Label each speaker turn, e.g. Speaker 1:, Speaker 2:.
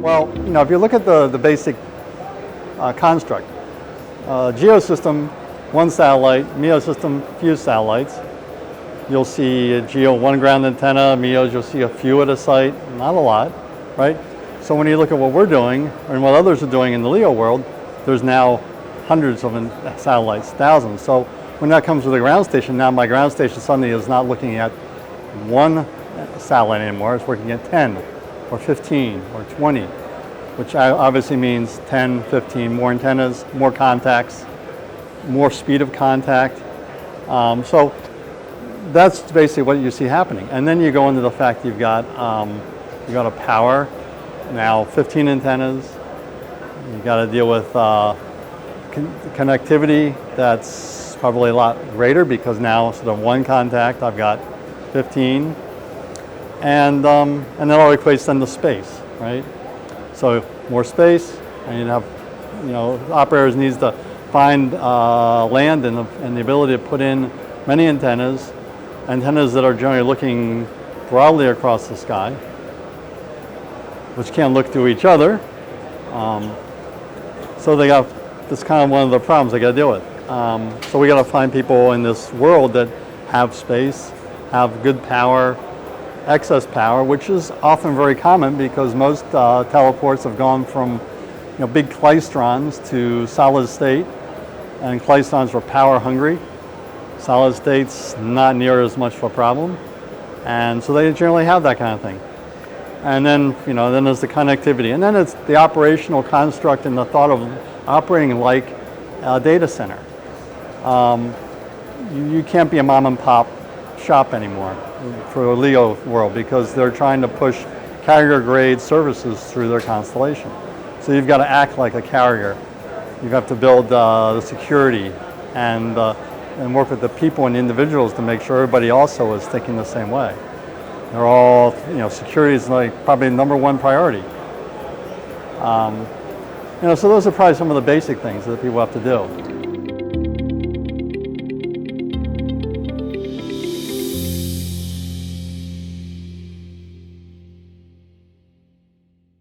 Speaker 1: Well, if you look at the basic construct, geosystem, one satellite, MEO-system, few satellites. You'll see a GEO, one ground antenna, MEOs, you'll see a few at a site, not a lot, right? So when you look at what we're doing and what others are doing in the LEO world, there's now hundreds of satellites, thousands. So when that comes to the ground station, now my ground station suddenly is not looking at one satellite anymore, it's working at 10 or 15 or 20, which obviously means 10, 15, more antennas, more contacts, more speed of contact. So that's basically what you see happening. And then you go into the fact you've got a power, now 15 antennas. You've got to deal with connectivity that's probably a lot greater because now instead of one contact, I've got 15. And that all equates then to space, right? So more space, and you have, operators needs to find land and the ability to put in many antennas that are generally looking broadly across the sky, which can't look to each other. So they got, that's kind of one of the problems they got to deal with. So we got to find people in this world that have space, have good power, excess power, which is often very common because most teleports have gone from big klystrons to solid state, and klystrons were power hungry. Solid state's not near as much of a problem, and so they generally have that kind of thing. And then then there's the connectivity, and then it's the operational construct and the thought of operating like a data center. You can't be a mom and pop shop anymore for the LEO world because they're trying to push carrier grade services through their constellation. So you've got to act like a carrier. You have to build the security and work with the people and individuals to make sure everybody also is thinking the same way. They're all, security is like probably the #1 priority. So those are probably some of the basic things that people have to do.